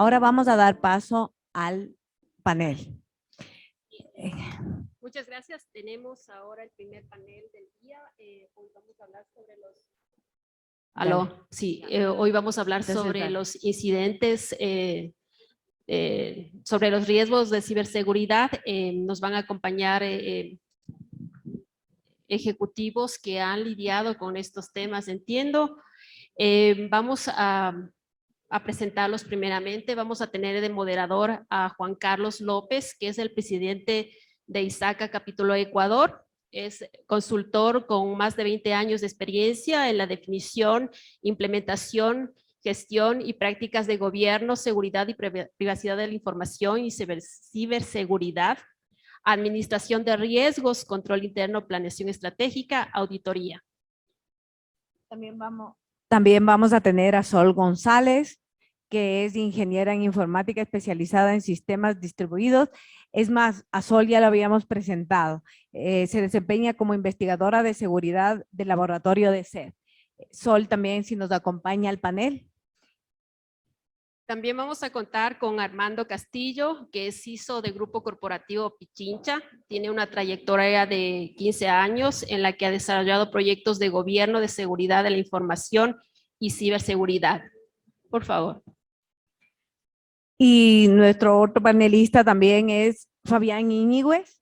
ahora vamos a dar paso al panel. Muchas gracias. Tenemos ahora el primer panel del día. Hoy vamos a hablar sobre los... Aló, sí, hoy vamos a hablar sobre los incidentes, sobre los riesgos de ciberseguridad. Nos van a acompañar ejecutivos que han lidiado con estos temas, entiendo. Vamos a presentarlos primeramente. Vamos a tener de moderador a Juan Carlos López, que es el presidente de ISACA Capítulo Ecuador. Es consultor con más de 20 años de experiencia en la definición, implementación, gestión y prácticas de gobierno, seguridad y privacidad de la información y ciberseguridad, administración de riesgos, control interno, planeación estratégica, auditoría. También vamos a tener a Sol González, que es ingeniera en informática especializada en sistemas distribuidos. Es más, a Sol ya lo habíamos presentado. Se desempeña como investigadora de seguridad del laboratorio de SED. Sol también si nos acompaña al panel. También vamos a contar con Armando Castillo, que es CISO de Grupo Corporativo Pichincha. Tiene una trayectoria de 15 años en la que ha desarrollado proyectos de gobierno de seguridad de la información y ciberseguridad. Por favor. Y nuestro otro panelista también es Fabián Íñiguez,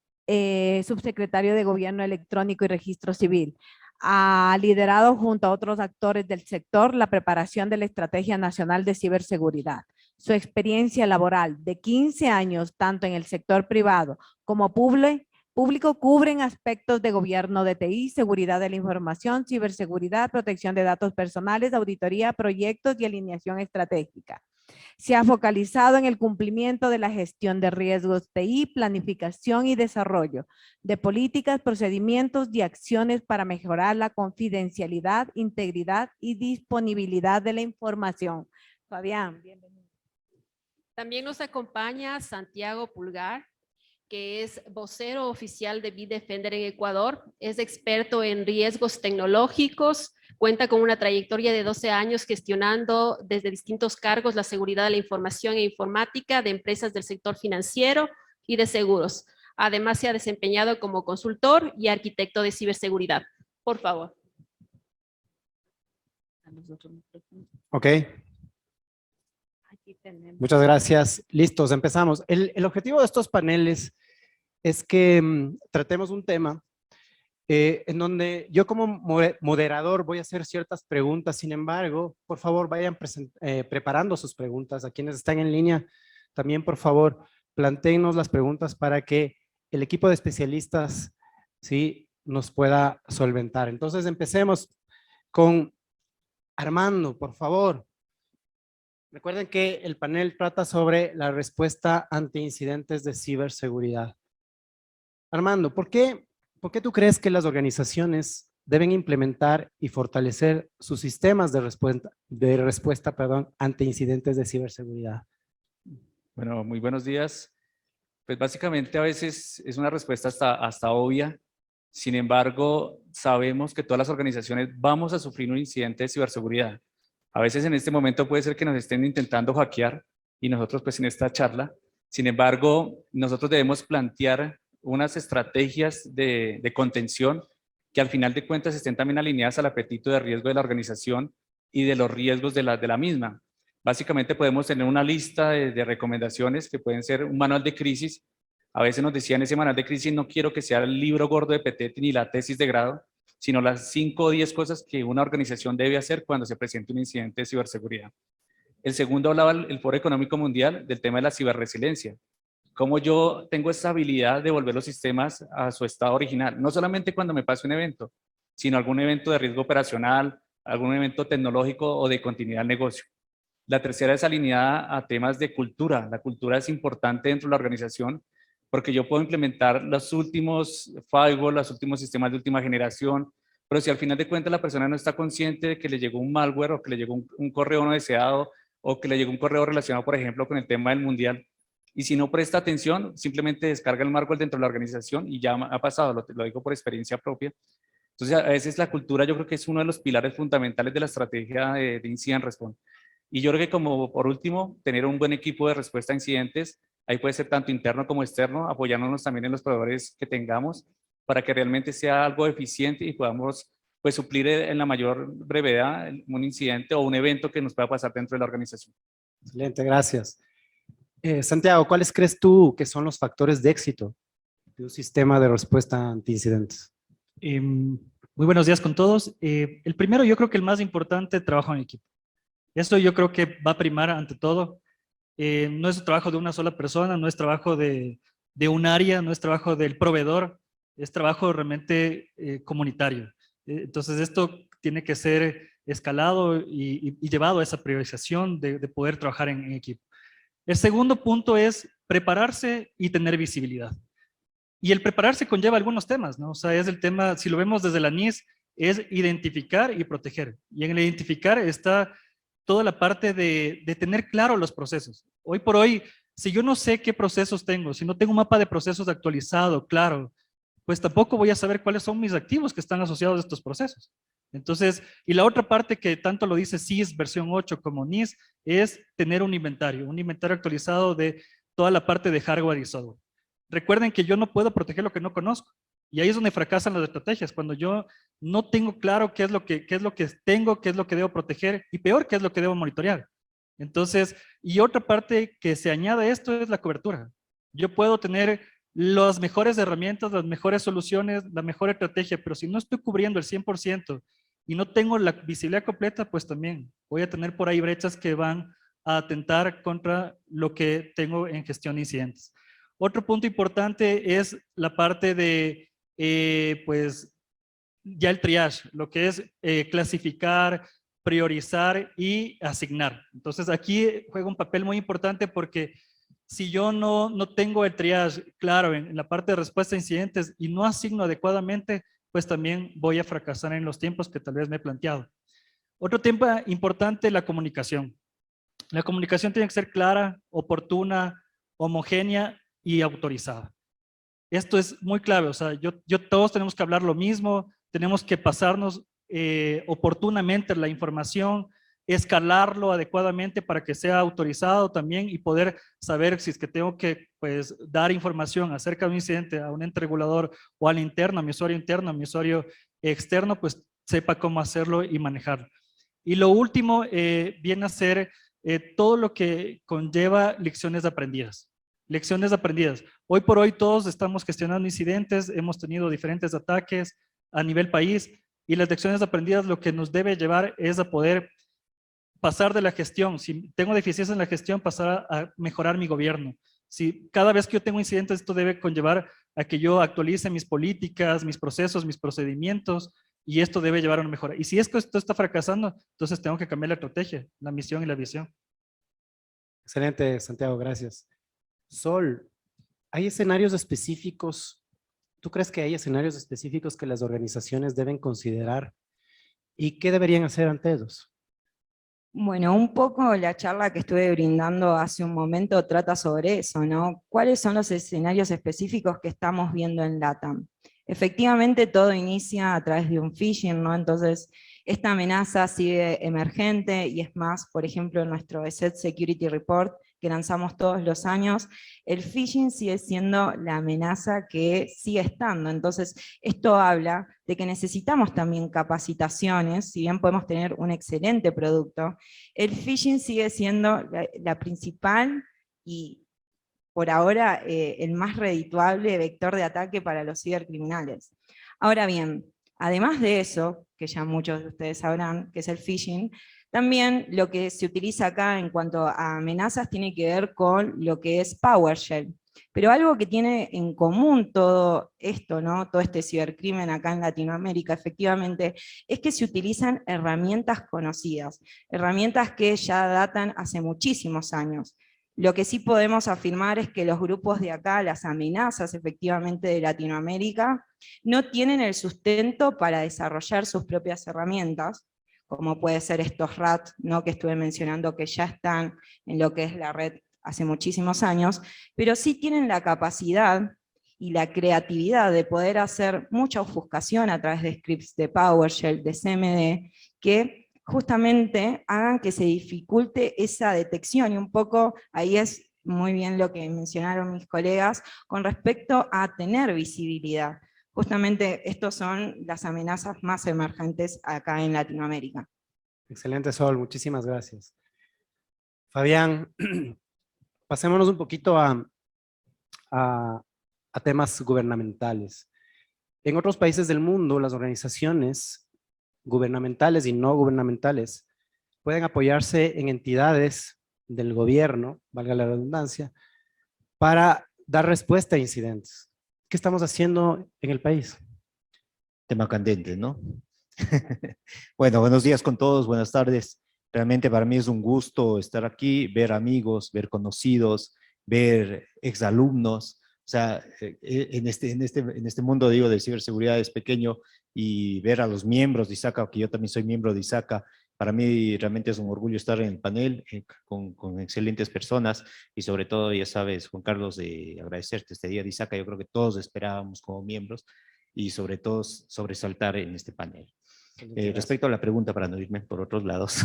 subsecretario de Gobierno Electrónico y Registro Civil. Ha liderado junto a otros actores del sector la preparación de la Estrategia Nacional de Ciberseguridad. Su experiencia laboral de 15 años, tanto en el sector privado como público, cubren aspectos de gobierno de TI, seguridad de la información, ciberseguridad, protección de datos personales, auditoría, proyectos y alineación estratégica. Se ha focalizado en el cumplimiento de la gestión de riesgos TI, planificación y desarrollo de políticas, procedimientos y acciones para mejorar la confidencialidad, integridad y disponibilidad de la información. Fabián, bienvenido. También nos acompaña Santiago Pulgar, que es vocero oficial de Bitdefender en Ecuador. Es experto en riesgos tecnológicos, cuenta con una trayectoria de 12 años gestionando desde distintos cargos la seguridad de la información e informática de empresas del sector financiero y de seguros. Además, se ha desempeñado como consultor y arquitecto de ciberseguridad. Por favor. Ok. Muchas gracias. Listos, empezamos. El objetivo de estos paneles es que tratemos un tema en donde yo como moderador voy a hacer ciertas preguntas. Sin embargo, por favor, vayan preparando sus preguntas. A quienes están en línea, también por favor, plantéennos las preguntas para que el equipo de especialistas ¿sí? nos pueda solventar. Entonces, empecemos con Armando, por favor. Recuerden que el panel trata sobre la respuesta ante incidentes de ciberseguridad. Armando, ¿por qué tú crees que las organizaciones deben implementar y fortalecer sus sistemas de respuesta ante incidentes de ciberseguridad? Bueno, muy buenos días. Pues básicamente a veces es una respuesta hasta obvia. Sin embargo, sabemos que todas las organizaciones vamos a sufrir un incidente de ciberseguridad. A veces en este momento puede ser que nos estén intentando hackear y nosotros pues en esta charla. Sin embargo, nosotros debemos plantear unas estrategias de contención que al final de cuentas estén también alineadas al apetito de riesgo de la organización y de los riesgos de la misma. Básicamente podemos tener una lista de recomendaciones que pueden ser un manual de crisis. A veces nos decían ese manual de crisis, no quiero que sea el libro gordo de Petete ni la tesis de grado, sino las 5 o 10 cosas que una organización debe hacer cuando se presente un incidente de ciberseguridad. El segundo hablaba el Foro Económico Mundial del tema de la ciberresiliencia. Cómo yo tengo esa habilidad de volver los sistemas a su estado original, no solamente cuando me pase un evento, sino algún evento de riesgo operacional, algún evento tecnológico o de continuidad del negocio. La tercera es alineada a temas de cultura. La cultura es importante dentro de la organización porque yo puedo implementar los últimos firewalls, los últimos sistemas de última generación, pero si al final de cuentas la persona no está consciente de que le llegó un malware o que le llegó un correo no deseado o que le llegó un correo relacionado, por ejemplo, con el tema del mundial, y si no presta atención, simplemente descarga el malware dentro de la organización y ya ha pasado, lo digo por experiencia propia. Entonces, a veces la cultura yo creo que es uno de los pilares fundamentales de la estrategia de Incident Response. Y yo creo que como por último, tener un buen equipo de respuesta a incidentes, ahí puede ser tanto interno como externo, apoyándonos también en los proveedores que tengamos para que realmente sea algo eficiente y podamos pues suplir en la mayor brevedad un incidente o un evento que nos pueda pasar dentro de la organización. Excelente, gracias. Santiago, ¿cuáles crees tú que son los factores de éxito de un sistema de respuesta ante incidentes? Muy buenos días con todos. El primero, yo creo que el más importante, trabajo en equipo. Esto yo creo que va a primar ante todo. No es trabajo de una sola persona, no es trabajo de un área, no es trabajo del proveedor, es trabajo realmente comunitario. Entonces esto tiene que ser escalado y llevado a esa priorización de poder trabajar en equipo. El segundo punto es prepararse y tener visibilidad. Y el prepararse conlleva algunos temas, ¿no? O sea, es el tema, si lo vemos desde la NIS, es identificar y proteger. Y en el identificar está toda la parte de tener claro los procesos. Hoy por hoy, si yo no sé qué procesos tengo, si no tengo un mapa de procesos actualizado, claro, pues tampoco voy a saber cuáles son mis activos que están asociados a estos procesos. Entonces, y la otra parte que tanto lo dice SIS versión 8 como NIS es tener un inventario actualizado de toda la parte de hardware y software. Recuerden que yo no puedo proteger lo que no conozco. Y ahí es donde fracasan las estrategias, cuando yo no tengo claro qué es lo que tengo, qué es lo que debo proteger y peor, qué es lo que debo monitorear. Entonces, y otra parte que se añade a esto es la cobertura. Yo puedo tener las mejores herramientas, las mejores soluciones, la mejor estrategia, pero si no estoy cubriendo el 100% y no tengo la visibilidad completa, pues también voy a tener por ahí brechas que van a atentar contra lo que tengo en gestión de incidentes. Otro punto importante es la parte de, pues, ya el triage, lo que es clasificar, priorizar y asignar. Entonces aquí juega un papel muy importante porque si yo no tengo el triage claro en la parte de respuesta a incidentes y no asigno adecuadamente, pues también voy a fracasar en los tiempos que tal vez me he planteado. Otro tema importante, la comunicación. La comunicación tiene que ser clara, oportuna, homogénea y autorizada. Esto es muy clave, o sea, todos tenemos que hablar lo mismo, tenemos que pasarnos oportunamente la información, escalarlo adecuadamente para que sea autorizado también y poder saber si es que tengo que, pues, dar información acerca de un incidente a un ente regulador o al interno, a mi usuario interno, a mi usuario externo, pues sepa cómo hacerlo y manejarlo. Y lo último viene a ser todo lo que conlleva lecciones aprendidas. Lecciones aprendidas. Hoy por hoy todos estamos gestionando incidentes, hemos tenido diferentes ataques a nivel país y las lecciones aprendidas lo que nos debe llevar es a poder pasar de la gestión. Si tengo deficiencias en la gestión, pasar a mejorar mi gobierno. Si cada vez que yo tengo incidentes, esto debe conllevar a que yo actualice mis políticas, mis procesos, mis procedimientos y esto debe llevar a una mejora. Y si esto está fracasando, entonces tengo que cambiar la estrategia, la misión y la visión. Excelente, Santiago, gracias. Sol, ¿hay escenarios específicos? ¿Tú crees que hay escenarios específicos que las organizaciones deben considerar y qué deberían hacer ante ellos? Bueno, un poco la charla que estuve brindando hace un momento trata sobre eso, ¿no? ¿Cuáles son los escenarios específicos que estamos viendo en LATAM? Efectivamente, todo inicia a través de un phishing, ¿no? Entonces, esta amenaza sigue emergente y es más, por ejemplo, en nuestro ESET Security Report que lanzamos todos los años, el phishing sigue siendo la amenaza que sigue estando. Entonces, esto habla de que necesitamos también capacitaciones, si bien podemos tener un excelente producto, el phishing sigue siendo la principal y por ahora el más redituable vector de ataque para los cibercriminales. Ahora bien, además de eso, que ya muchos de ustedes sabrán que es el phishing, también lo que se utiliza acá en cuanto a amenazas tiene que ver con lo que es PowerShell. Pero algo que tiene en común todo esto, ¿no? Todo este cibercrimen acá en Latinoamérica, efectivamente, es que se utilizan herramientas conocidas, herramientas que ya datan hace muchísimos años. Lo que sí podemos afirmar es que los grupos de acá, las amenazas efectivamente de Latinoamérica, no tienen el sustento para desarrollar sus propias herramientas, como puede ser estos RAT, ¿no? Que estuve mencionando que ya están en lo que es la red hace muchísimos años, pero sí tienen la capacidad y la creatividad de poder hacer mucha ofuscación a través de scripts de PowerShell, de CMD, que justamente hagan que se dificulte esa detección, y un poco ahí es muy bien lo que mencionaron mis colegas con respecto a tener visibilidad. Justamente estos son las amenazas más emergentes acá en Latinoamérica. Excelente, Sol, muchísimas gracias. Fabián, pasémonos un poquito a temas gubernamentales. En otros países del mundo, las organizaciones gubernamentales y no gubernamentales pueden apoyarse en entidades del gobierno, valga la redundancia, para dar respuesta a incidentes. ¿Qué estamos haciendo en el país? Tema candente, ¿no? Bueno, buenos días con todos, buenas tardes. Realmente para mí es un gusto estar aquí, ver amigos, ver conocidos, ver exalumnos. O sea, en este mundo, digo, de ciberseguridad es pequeño, y ver a los miembros de ISACA, que yo también soy miembro de ISACA, para mí realmente es un orgullo estar en el panel con excelentes personas, y sobre todo, ya sabes, Juan Carlos, de agradecerte este día de ISACA. Yo creo que todos esperábamos como miembros, y sobre todo sobresaltar en este panel. Respecto a la pregunta, para no irme por otros lados,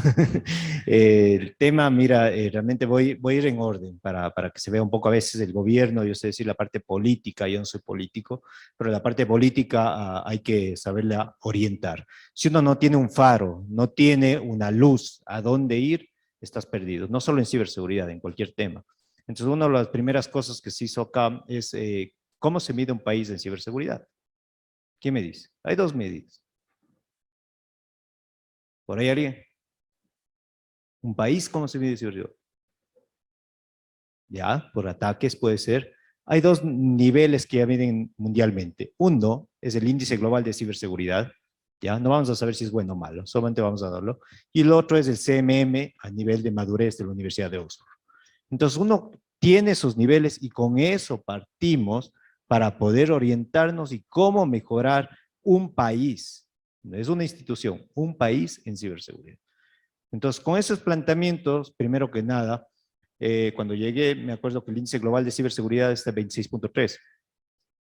el tema, mira, realmente voy a ir en orden para que se vea un poco a veces el gobierno. Yo sé decir la parte política, yo no soy político, pero la parte política hay que saberla orientar. Si uno no tiene un faro, no tiene una luz a dónde ir, estás perdido, no solo en ciberseguridad, en cualquier tema. Entonces, una de las primeras cosas que se hizo acá es cómo se mide un país en ciberseguridad. ¿Quién me dice? Hay dos medidas. ¿Por ahí alguien? ¿Un país cómo se mide ciberseguridad? Ya, por ataques puede ser. Hay dos niveles que ya miden mundialmente. Uno es el índice global de ciberseguridad. Ya, no vamos a saber si es bueno o malo, solamente vamos a darlo. Y el otro es el CMM a nivel de madurez de la Universidad de Oxford. Entonces uno tiene esos niveles y con eso partimos para poder orientarnos y cómo mejorar un país. No es una institución, un país en ciberseguridad. Entonces, con esos planteamientos, primero que nada, cuando llegué, me acuerdo que el índice global de ciberseguridad está en 26.3.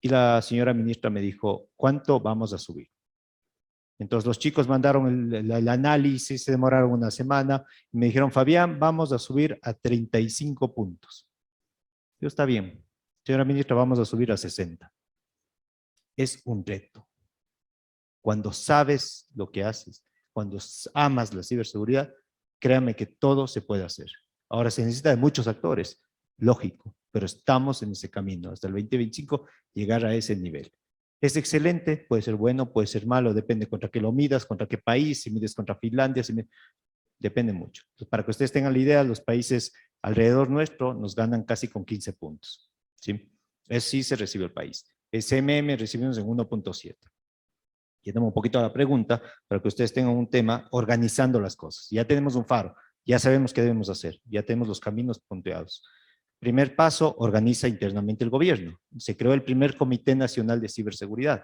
Y la señora ministra me dijo, ¿cuánto vamos a subir? Entonces los chicos mandaron el análisis, se demoraron una semana, y me dijeron, Fabián, vamos a subir a 35 puntos. Yo, está bien. Señora ministra, vamos a subir a 60. Es un reto. Cuando sabes lo que haces, cuando amas la ciberseguridad, créame que todo se puede hacer. Ahora se necesita de muchos actores, lógico, pero estamos en ese camino. Hasta el 2025 llegar a ese nivel. Es excelente, puede ser bueno, puede ser malo, depende contra qué lo midas, contra qué país, si mides contra Finlandia, depende mucho. Entonces, para que ustedes tengan la idea, los países alrededor nuestro nos ganan casi con 15 puntos. ¿Sí? Es sí se recibe el país. El CMM recibimos en 1.7. Yendo un poquito a la pregunta, para que ustedes tengan un tema organizando las cosas. Ya tenemos un faro, ya sabemos qué debemos hacer, ya tenemos los caminos punteados. Primer paso, organiza internamente el gobierno. Se creó el primer Comité Nacional de Ciberseguridad,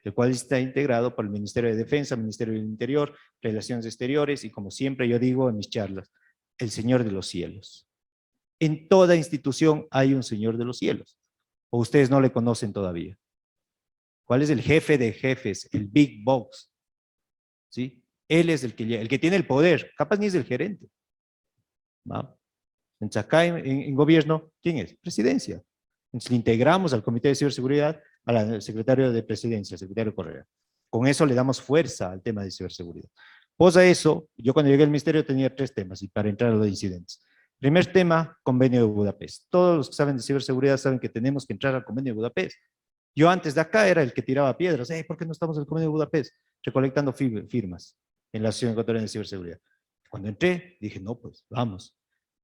el cual está integrado por el Ministerio de Defensa, Ministerio del Interior, Relaciones Exteriores y, como siempre yo digo en mis charlas, el Señor de los Cielos. En toda institución hay un Señor de los Cielos, o ustedes no le conocen todavía. ¿Cuál es el jefe de jefes? El Big Boss. ¿Sí? Él es el que tiene el poder, capaz ni es el gerente. ¿Va? Entonces acá en gobierno, ¿quién es? Presidencia. Entonces le integramos al Comité de Ciberseguridad al secretario de Presidencia, al secretario Correa. Con eso le damos fuerza al tema de ciberseguridad. Pues a eso, yo cuando llegué al ministerio tenía 3 temas, y para entrar a los incidentes. Primer tema, Convenio de Budapest. Todos los que saben de ciberseguridad saben que tenemos que entrar al Convenio de Budapest. Yo antes de acá era el que tiraba piedras. ¿Por qué no estamos en el Convenio de Budapest? Recolectando firmas en la Asociación Ecuatoriana de Ciberseguridad. Cuando entré, dije, no, pues vamos.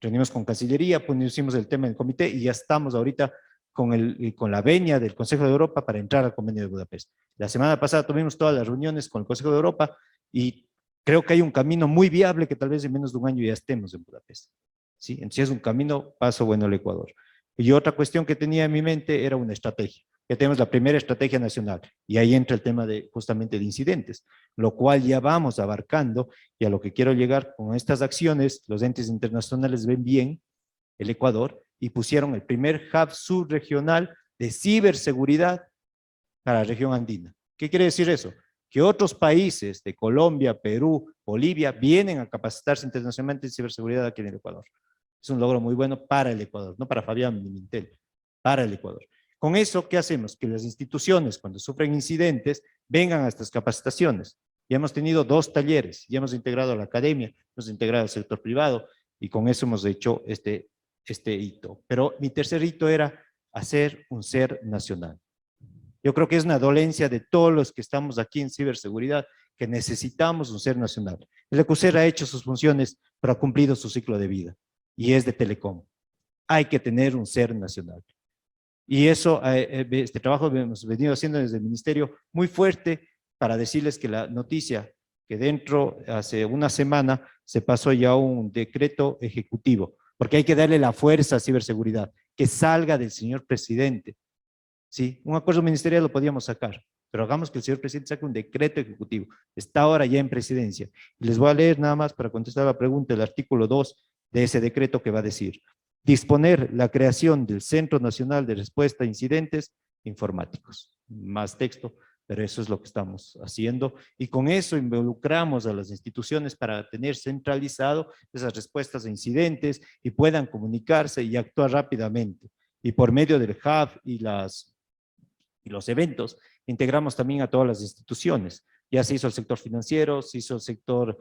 Reunimos con Cancillería, pusimos el tema en el comité y ya estamos ahorita con la venia del Consejo de Europa para entrar al Convenio de Budapest. La semana pasada tuvimos todas las reuniones con el Consejo de Europa y creo que hay un camino muy viable que tal vez en menos de un año ya estemos en Budapest. ¿Sí? Entonces es un camino, paso bueno al Ecuador. Y otra cuestión que tenía en mi mente era una estrategia. Ya tenemos la primera estrategia nacional y ahí entra el tema justamente de incidentes, lo cual ya vamos abarcando, y a lo que quiero llegar con estas acciones, los entes internacionales ven bien el Ecuador y pusieron el primer hub subregional de ciberseguridad para la región andina. ¿Qué quiere decir eso? que otros países de Colombia, Perú, Bolivia, vienen a capacitarse internacionalmente en ciberseguridad aquí en el Ecuador. Es un logro muy bueno para el Ecuador, no para Fabián ni Mintel, para el Ecuador. Con eso, ¿qué hacemos? Que las instituciones, cuando sufren incidentes, vengan a estas capacitaciones. Ya hemos tenido 2 talleres, ya hemos integrado a la academia, hemos integrado al sector privado, y con eso hemos hecho este hito. Pero mi tercer hito era hacer un ser nacional. Yo creo que es una dolencia de todos los que estamos aquí en ciberseguridad, que necesitamos un ser nacional. El ECUSER ha hecho sus funciones, pero ha cumplido su ciclo de vida, y es de Telecom. Hay que tener un ser nacional. Y eso, este trabajo hemos venido haciendo desde el Ministerio muy fuerte para decirles que la noticia que hace una semana, se pasó ya un decreto ejecutivo, porque hay que darle la fuerza a ciberseguridad, que salga del señor presidente. Sí, un acuerdo ministerial lo podíamos sacar, pero hagamos que el señor presidente saque un decreto ejecutivo. Está ahora ya en presidencia. Y les voy a leer nada más para contestar la pregunta, el artículo 2 de ese decreto que va a decir: disponer la creación del Centro Nacional de Respuesta a Incidentes Informáticos. Más texto, pero eso es lo que estamos haciendo. Y con eso involucramos a las instituciones para tener centralizado esas respuestas a incidentes y puedan comunicarse y actuar rápidamente. Y por medio del hub y los eventos, integramos también a todas las instituciones. Ya se hizo el sector financiero, se hizo el sector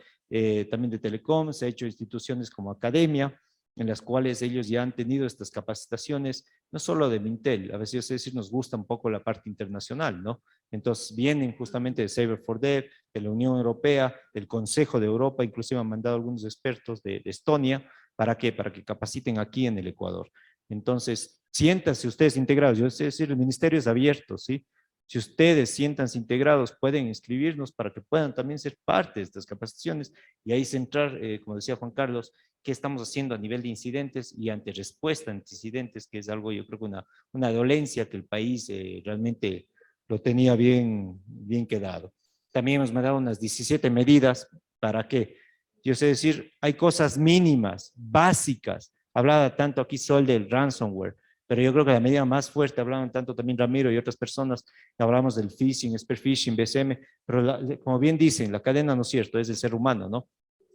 también de telecom, se ha hecho instituciones como academia, en las cuales ellos ya han tenido estas capacitaciones, no solo de Mintel, a veces decir, nos gusta un poco la parte internacional, ¿no? Entonces vienen justamente de Cyber for Dev, de la Unión Europea, del Consejo de Europa, inclusive han mandado algunos expertos de Estonia. ¿Para qué? Para que capaciten aquí en el Ecuador. Entonces, siéntanse ustedes integrados. Yo sé decir, el ministerio es abierto, ¿sí? Si ustedes siéntanse integrados, pueden inscribirnos para que puedan también ser parte de estas capacitaciones y ahí centrar, como decía Juan Carlos, qué estamos haciendo a nivel de incidentes y ante respuesta ante incidentes, que es algo, yo creo que una dolencia que el país realmente lo tenía bien quedado. También hemos mandado unas 17 medidas. ¿Para qué? Yo sé decir, hay cosas mínimas, básicas. Hablaba tanto aquí Sol del ransomware, pero yo creo que la medida más fuerte, hablaban tanto también Ramiro y otras personas, hablamos del phishing, spear phishing, BSM, pero como bien dicen, la cadena no es cierto, es del ser humano, ¿no?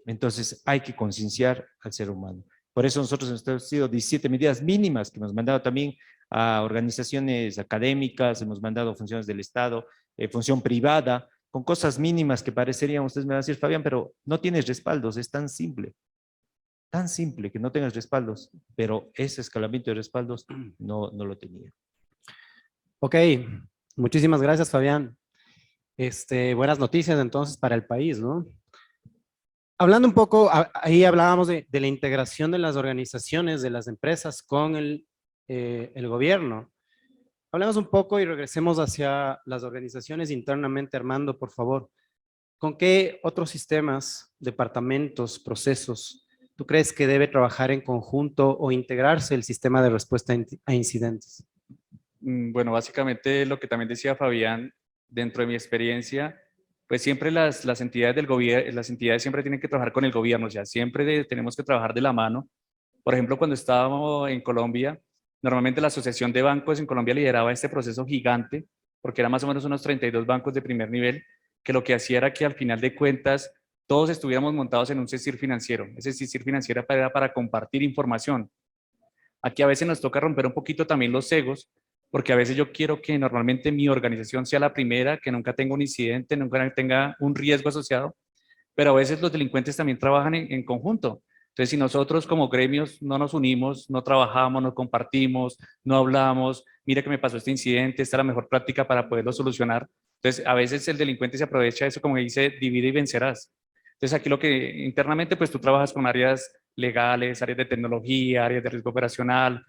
Entonces hay que concienciar al ser humano. Por eso nosotros hemos establecido 17 medidas mínimas que hemos mandado también a organizaciones académicas, hemos mandado funciones del Estado, función privada, con cosas mínimas que parecerían, ustedes me van a decir, Fabián, pero no tienes respaldos, es tan simple que no tengas respaldos, pero ese escalamiento de respaldos no lo tenía. Ok, muchísimas gracias, Fabián. Buenas noticias entonces para el país, ¿no? Hablando un poco, ahí hablábamos de la integración de las organizaciones, de las empresas con el gobierno. Hablemos un poco y regresemos hacia las organizaciones internamente. Armando, por favor. ¿Con qué otros sistemas, departamentos, procesos tú crees que debe trabajar en conjunto o integrarse el sistema de respuesta a incidentes? Bueno, básicamente lo que también decía Fabián, dentro de mi experiencia, pues siempre las entidades del gobierno, las entidades siempre tienen que trabajar con el gobierno, o sea, siempre tenemos que trabajar de la mano. Por ejemplo, cuando estábamos en Colombia, normalmente la Asociación de Bancos en Colombia lideraba este proceso gigante, porque eran más o menos unos 32 bancos de primer nivel, que lo que hacía era que al final de cuentas todos estuviéramos montados en un CECIR financiero. Ese CECIR financiero era para compartir información. Aquí a veces nos toca romper un poquito también los egos, porque a veces yo quiero que normalmente mi organización sea la primera, que nunca tenga un incidente, nunca tenga un riesgo asociado, pero a veces los delincuentes también trabajan en conjunto. Entonces, si nosotros como gremios no nos unimos, no trabajamos, no compartimos, no hablamos, mira que me pasó este incidente, esta es la mejor práctica para poderlo solucionar. Entonces, a veces el delincuente se aprovecha de eso, como dice, divide y vencerás. Entonces, aquí lo que internamente, pues tú trabajas con áreas legales, áreas de tecnología, áreas de riesgo operacional,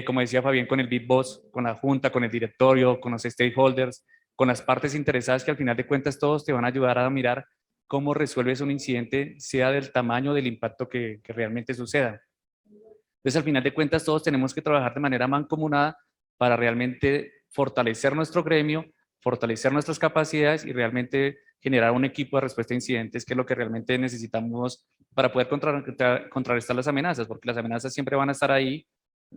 como decía Fabián, con el Big Boss, con la junta, con el directorio, con los stakeholders, con las partes interesadas que al final de cuentas todos te van a ayudar a mirar cómo resuelves un incidente, sea del tamaño del impacto que realmente suceda. Entonces, al final de cuentas, todos tenemos que trabajar de manera mancomunada para realmente fortalecer nuestro gremio, fortalecer nuestras capacidades y realmente generar un equipo de respuesta a incidentes, que es lo que realmente necesitamos para poder contrarrestar las amenazas, porque las amenazas siempre van a estar ahí.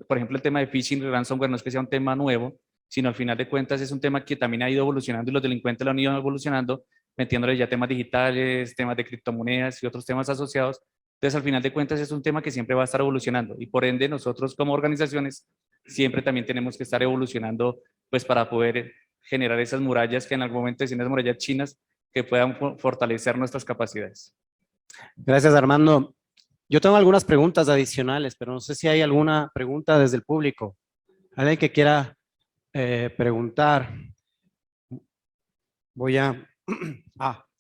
Por ejemplo, el tema de phishing y ransomware no es que sea un tema nuevo, sino al final de cuentas es un tema que también ha ido evolucionando y los delincuentes lo han ido evolucionando, metiéndole ya temas digitales, temas de criptomonedas y otros temas asociados. Entonces, al final de cuentas, es un tema que siempre va a estar evolucionando y por ende nosotros como organizaciones siempre también tenemos que estar evolucionando pues para poder generar esas murallas que en algún momento decían las murallas chinas que puedan fortalecer nuestras capacidades. Gracias, Armando. Yo tengo algunas preguntas adicionales, pero no sé si hay alguna pregunta desde el público. Alguien que quiera preguntar. Voy a...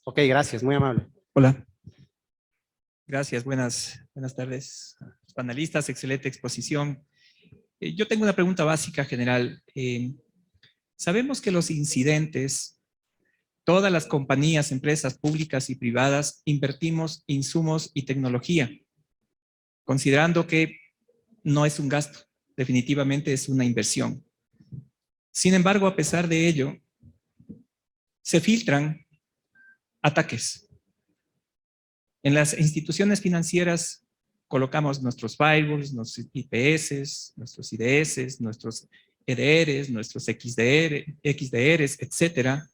ok, gracias, muy amable. Hola. Gracias, buenas tardes. Panelistas, excelente exposición. Yo tengo una pregunta básica general. Sabemos que los incidentes, todas las compañías, empresas públicas y privadas, invertimos insumos y tecnología, considerando que no es un gasto, definitivamente es una inversión. Sin embargo, a pesar de ello, se filtran ataques. En las instituciones financieras colocamos nuestros firewalls, nuestros IPS, nuestros IDS, nuestros EDRs, nuestros XDRs, etcétera,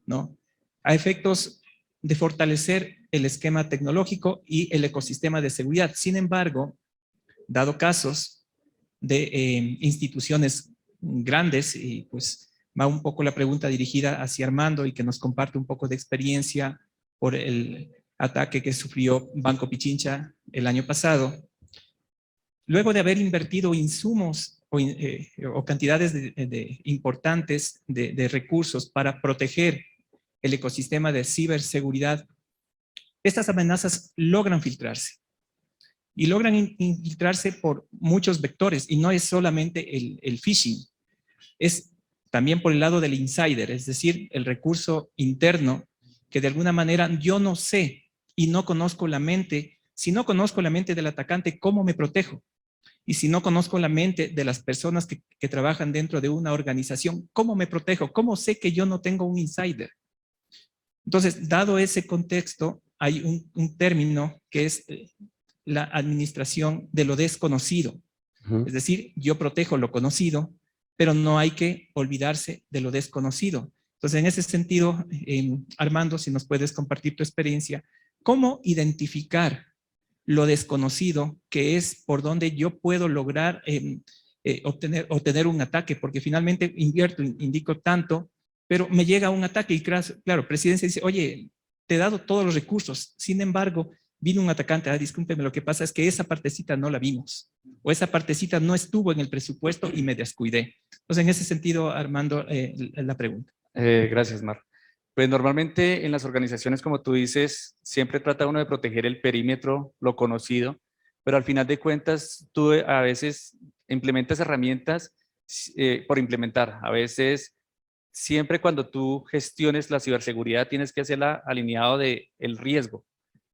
¿no? A efectos de fortalecer el esquema tecnológico y el ecosistema de seguridad. Sin embargo, dado casos de instituciones grandes, y pues va un poco la pregunta dirigida hacia Armando y que nos comparte un poco de experiencia por el ataque que sufrió Banco Pichincha el año pasado. Luego de haber invertido insumos o cantidades importantes de recursos para proteger el ecosistema de ciberseguridad, estas amenazas logran filtrarse. Y logran infiltrarse por muchos vectores, y no es solamente el phishing, es también por el lado del insider, es decir, el recurso interno que de alguna manera yo no sé y no conozco la mente. Si no conozco la mente del atacante, ¿cómo me protejo? Y si no conozco la mente de las personas que trabajan dentro de una organización, ¿cómo me protejo? ¿Cómo sé que yo no tengo un insider? Entonces, dado ese contexto, hay un término que es la administración de lo desconocido. Es decir, yo protejo lo conocido, pero no hay que olvidarse de lo desconocido. Entonces, en ese sentido, Armando, si nos puedes compartir tu experiencia, ¿cómo identificar lo desconocido, que es por donde yo puedo lograr obtener un ataque? Porque finalmente invierto, indico tanto, pero me llega un ataque y claro, Presidencia dice, oye, te he dado todos los recursos, sin embargo, vino un atacante, discúlpeme, lo que pasa es que esa partecita no la vimos, o esa partecita no estuvo en el presupuesto y me descuidé. Entonces, en ese sentido, Armando, la pregunta. Gracias, Mar. Pues normalmente en las organizaciones, como tú dices, siempre trata uno de proteger el perímetro, lo conocido, pero al final de cuentas tú a veces implementas herramientas por implementar. A veces, siempre cuando tú gestiones la ciberseguridad, tienes que hacerla alineado del riesgo.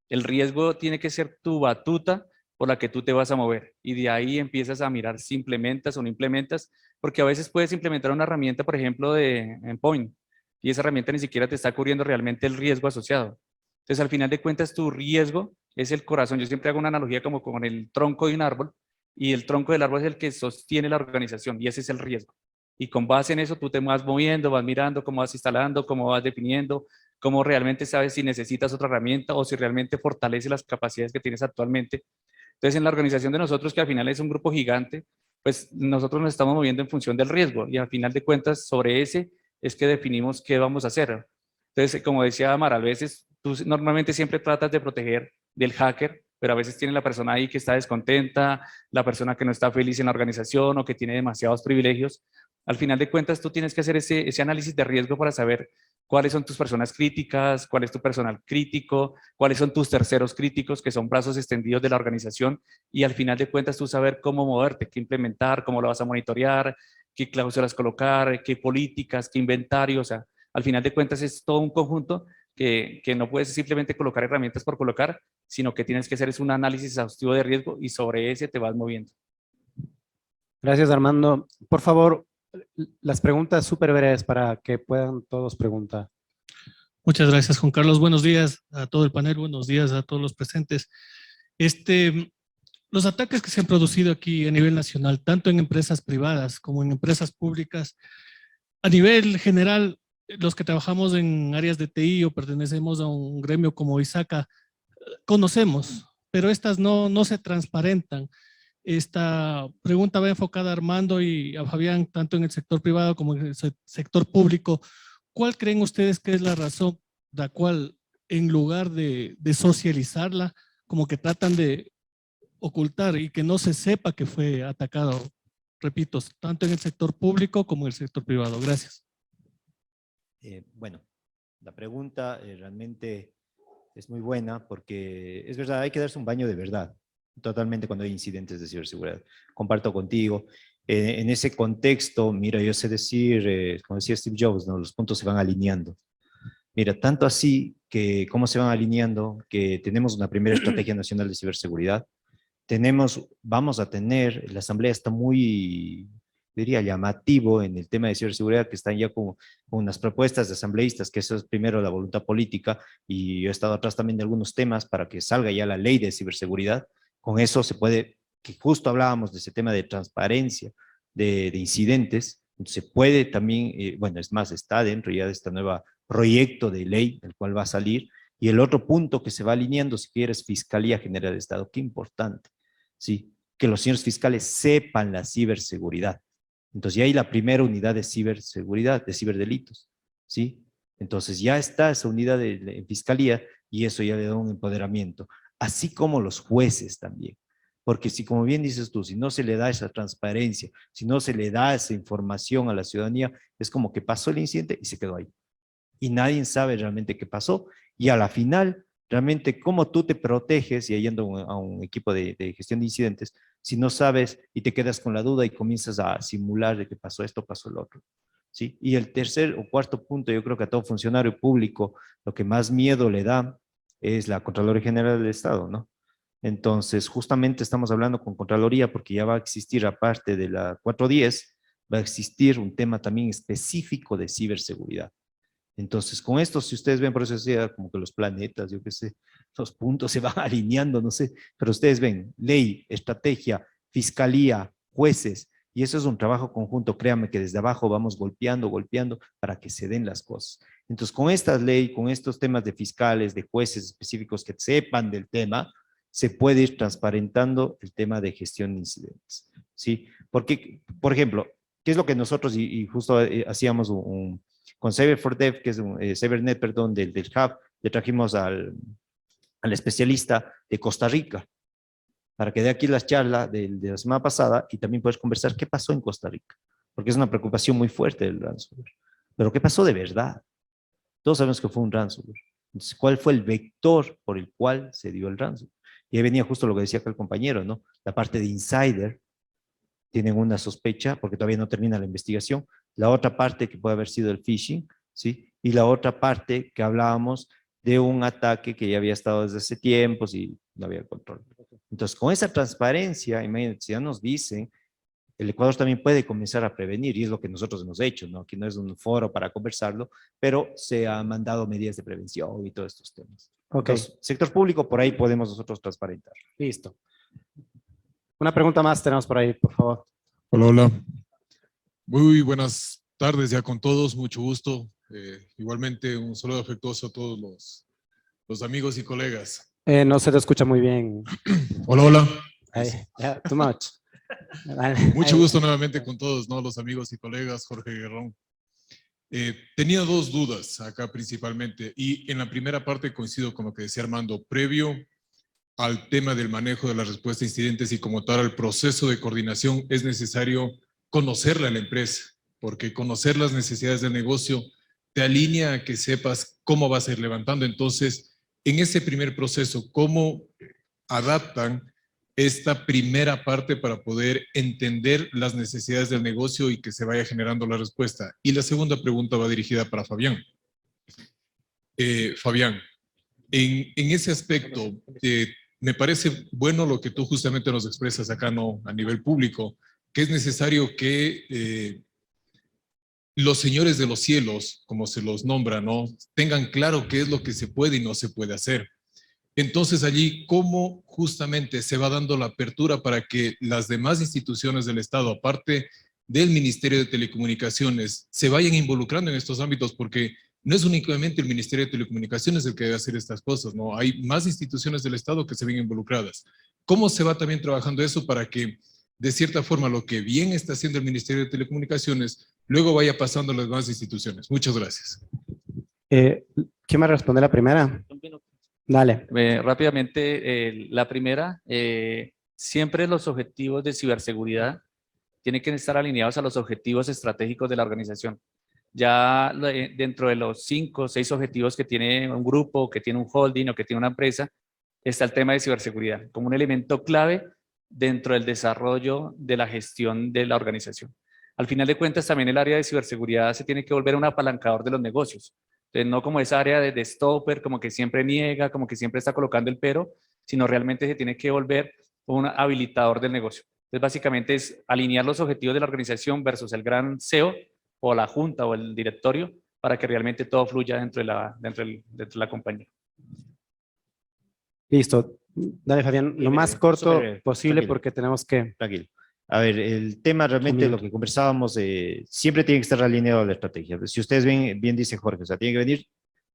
El riesgo tiene que ser tu batuta por la que tú te vas a mover, y de ahí empiezas a mirar si implementas o no implementas, porque a veces puedes implementar una herramienta, por ejemplo, de endpoint, y esa herramienta ni siquiera te está cubriendo realmente el riesgo asociado. Entonces, al final de cuentas, tu riesgo es el corazón. Yo siempre hago una analogía como con el tronco de un árbol, y el tronco del árbol es el que sostiene la organización, y ese es el riesgo. Y con base en eso, tú te vas moviendo, vas mirando cómo vas instalando, cómo vas definiendo, cómo realmente sabes si necesitas otra herramienta o si realmente fortalece las capacidades que tienes actualmente. Entonces, en la organización de nosotros, que al final es un grupo gigante, pues nosotros nos estamos moviendo en función del riesgo, y al final de cuentas, sobre ese es que definimos qué vamos a hacer. Entonces, como decía Amar, a veces tú normalmente siempre tratas de proteger del hacker, pero a veces tiene la persona ahí que está descontenta, la persona que no está feliz en la organización o que tiene demasiados privilegios. Al final de cuentas, tú tienes que hacer ese análisis de riesgo para saber cuáles son tus personas críticas, cuál es tu personal crítico, cuáles son tus terceros críticos, que son brazos extendidos de la organización, y al final de cuentas tú saber cómo moverte, qué implementar, cómo lo vas a monitorear, qué cláusulas colocar, qué políticas, qué inventario. O sea, al final de cuentas es todo un conjunto que no puedes simplemente colocar herramientas por colocar, sino que tienes que hacer es un análisis exhaustivo de riesgo y sobre ese te vas moviendo. Gracias, Armando. Por favor, las preguntas súper breves para que puedan todos preguntar. Muchas gracias, Juan Carlos. Buenos días a todo el panel, buenos días a todos los presentes. Los ataques que se han producido aquí a nivel nacional, tanto en empresas privadas como en empresas públicas, a nivel general, los que trabajamos en áreas de TI o pertenecemos a un gremio como ISACA, conocemos, pero estas no se transparentan. Esta pregunta va enfocada a Armando y a Fabián, tanto en el sector privado como en el sector público. ¿Cuál creen ustedes que es la razón la cual, en lugar de socializarla, como que tratan de ocultar y que no se sepa que fue atacado? Repito, tanto en el sector público como en el sector privado. Gracias. Bueno, la pregunta realmente es muy buena porque es verdad, hay que darse un baño de verdad, totalmente cuando hay incidentes de ciberseguridad. Comparto contigo. En ese contexto, mira, yo sé decir, como decía Steve Jobs, ¿no? Los puntos se van alineando. Mira, tanto así que cómo se van alineando, que tenemos una primera estrategia nacional de ciberseguridad. Vamos a tener, la Asamblea está muy, diría, llamativo en el tema de ciberseguridad, que están ya con unas propuestas de asambleístas, que eso es primero la voluntad política, y yo he estado atrás también de algunos temas para que salga ya la ley de ciberseguridad. Con eso se puede, que justo hablábamos de ese tema de transparencia, de incidentes, se puede también, bueno, es más, está dentro ya de este nuevo proyecto de ley, el cual va a salir. Y el otro punto que se va alineando, si quieres, Fiscalía General del Estado, qué importante, ¿sí? Que los señores fiscales sepan la ciberseguridad. Entonces ya hay la primera unidad de ciberseguridad, de ciberdelitos, ¿sí? Entonces ya está esa unidad de Fiscalía y eso ya le da un empoderamiento, así como los jueces también. Porque si, como bien dices tú, si no se le da esa transparencia, si no se le da esa información a la ciudadanía, es como que pasó el incidente y se quedó ahí. Y nadie sabe realmente qué pasó. Y a la final, realmente, cómo tú te proteges, y yendo a un equipo de gestión de incidentes, si no sabes y te quedas con la duda y comienzas a simular de que pasó esto, pasó el otro. ¿Sí? Y el tercer o cuarto punto, yo creo que a todo funcionario público lo que más miedo le da es la Contraloría General del Estado, ¿no? Entonces, justamente estamos hablando con Contraloría porque ya va a existir, aparte de la 410, va a existir un tema también específico de ciberseguridad. Entonces, con esto, si ustedes ven, por eso decía como que los planetas, yo qué sé, los puntos se van alineando, no sé, pero ustedes ven, ley, estrategia, fiscalía, jueces, y eso es un trabajo conjunto, créanme que desde abajo vamos golpeando para que se den las cosas. Entonces, con esta ley, con estos temas de fiscales, de jueces específicos que sepan del tema, se puede ir transparentando el tema de gestión de incidentes, ¿sí? Porque, por ejemplo, ¿qué es lo que nosotros, y justo hacíamos con Cyber4Dev, que es CyberNet, perdón, del Hub, le trajimos al especialista de Costa Rica, para que dé aquí la charla de la semana pasada y también puedes conversar qué pasó en Costa Rica, porque es una preocupación muy fuerte del ransomware. Pero ¿qué pasó de verdad? Todos sabemos que fue un ransomware. Entonces, ¿cuál fue el vector por el cual se dio el ransomware? Y ahí venía justo lo que decía acá el compañero, ¿no? La parte de insider, tienen una sospecha porque todavía no termina la investigación. La otra parte que puede haber sido el phishing, ¿sí? Y la otra parte que hablábamos de un ataque que ya había estado desde hace tiempos y no había control. Entonces, con esa transparencia, imagínate, si ya nos dicen, el Ecuador también puede comenzar a prevenir, y es lo que nosotros hemos hecho, ¿no? Aquí no es un foro para conversarlo, pero se han mandado medidas de prevención y todos estos temas. Ok. Entonces, sector público, por ahí podemos nosotros transparentar. Listo. Una pregunta más tenemos por ahí, por favor. Hola, hola. Muy buenas tardes ya con todos, mucho gusto. Igualmente un saludo afectuoso a todos los amigos y colegas. No se te escucha muy bien. Hola, hola. Yeah, too much. Mucho gusto nuevamente con todos, ¿no? Los amigos y colegas, Jorge Guerrón. Tenía dos dudas acá principalmente, y en la primera parte coincido con lo que decía Armando, previo al tema del manejo de la respuesta a incidentes y como tal al proceso de coordinación, es necesario conocerla a la empresa, porque conocer las necesidades del negocio te alinea a que sepas cómo vas a ir levantando. Entonces, en ese primer proceso, ¿cómo adaptan esta primera parte para poder entender las necesidades del negocio y que se vaya generando la respuesta? Y la segunda pregunta va dirigida para Fabián. Fabián, en ese aspecto, me parece bueno lo que tú justamente nos expresas acá, ¿no? A nivel público, que es necesario que los señores de los cielos, como se los nombra, ¿no? Tengan claro qué es lo que se puede y no se puede hacer. Entonces allí, ¿cómo justamente se va dando la apertura para que las demás instituciones del Estado, aparte del Ministerio de Telecomunicaciones se vayan involucrando en estos ámbitos, porque no es únicamente el Ministerio de Telecomunicaciones el que debe hacer estas cosas, ¿no? Hay más instituciones del Estado que se ven involucradas. ¿Cómo se va también trabajando eso para que, de cierta forma, lo que bien está haciendo el Ministerio de Telecomunicaciones luego vaya pasando a las demás instituciones? Muchas gracias. ¿Quién me responde la primera? Dale. Rápidamente, la primera, siempre los objetivos de ciberseguridad tienen que estar alineados a los objetivos estratégicos de la organización. Ya dentro de los 5 o 6 objetivos que tiene un grupo, que tiene un holding o que tiene una empresa, está el tema de ciberseguridad como un elemento clave dentro del desarrollo de la gestión de la organización. Al final de cuentas, también el área de ciberseguridad se tiene que volver un apalancador de los negocios. Entonces, no como esa área de stopper, como que siempre niega, como que siempre está colocando el pero, sino realmente se tiene que volver un habilitador del negocio. Entonces, básicamente es alinear los objetivos de la organización versus el gran CEO o la junta o el directorio para que realmente todo fluya dentro de la compañía. Listo. Dale, Fabián, lo más corto posible tranquilo. porque tenemos que... Tranquilo. A ver, el tema realmente, lo que conversábamos, siempre tiene que estar alineado a la estrategia. Si ustedes ven, bien dice Jorge, o sea, tiene que venir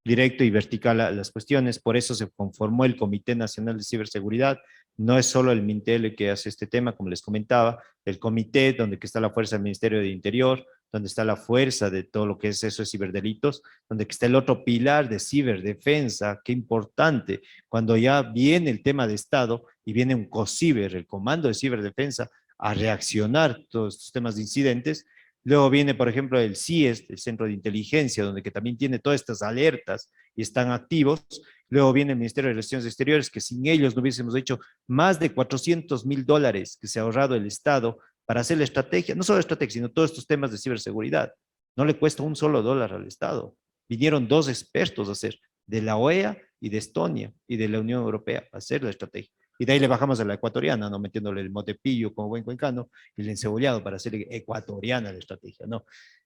directo y vertical a las cuestiones. Por eso se conformó el Comité Nacional de Ciberseguridad. No es solo el MINTEL el que hace este tema, como les comentaba, el comité donde está la fuerza del Ministerio de Interior, donde está la fuerza de todo lo que es eso de ciberdelitos, donde está el otro pilar de ciberdefensa, qué importante, cuando ya viene el tema de Estado y viene un COCIBER, el Comando de Ciberdefensa, a reaccionar todos estos temas de incidentes. Luego viene, por ejemplo, el CIES, el Centro de Inteligencia, donde que también tiene todas estas alertas y están activos. Luego viene el Ministerio de Relaciones Exteriores, que sin ellos no hubiésemos hecho más de $400,000 que se ha ahorrado el Estado para hacer la estrategia, no solo la estrategia, sino todos estos temas de ciberseguridad. No le cuesta un solo dólar al Estado. Vinieron 2 expertos a hacer, de la OEA y de Estonia y de la Unión Europea, a hacer la estrategia. Y de ahí le bajamos a la ecuatoriana, ¿no? Metiéndole el motepillo como buen cuencano y el encebollado para hacer ecuatoriana la estrategia, ¿no?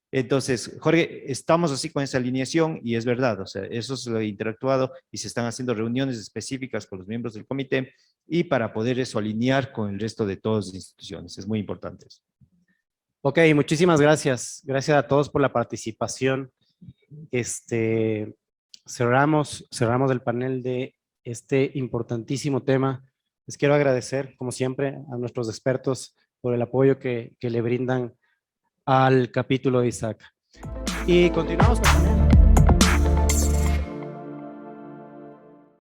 Entonces, Jorge, estamos así con esa alineación y es verdad, o sea, eso es lo interactuado y se están haciendo reuniones específicas con los miembros del comité y para poder eso alinear con el resto de todas las instituciones. Es muy importante eso. Ok, muchísimas gracias. Gracias a todos por la participación. Cerramos el panel de este importantísimo tema. Les quiero agradecer, como siempre, a nuestros expertos por el apoyo que le brindan al capítulo de ISACA. Y continuamos con el panel.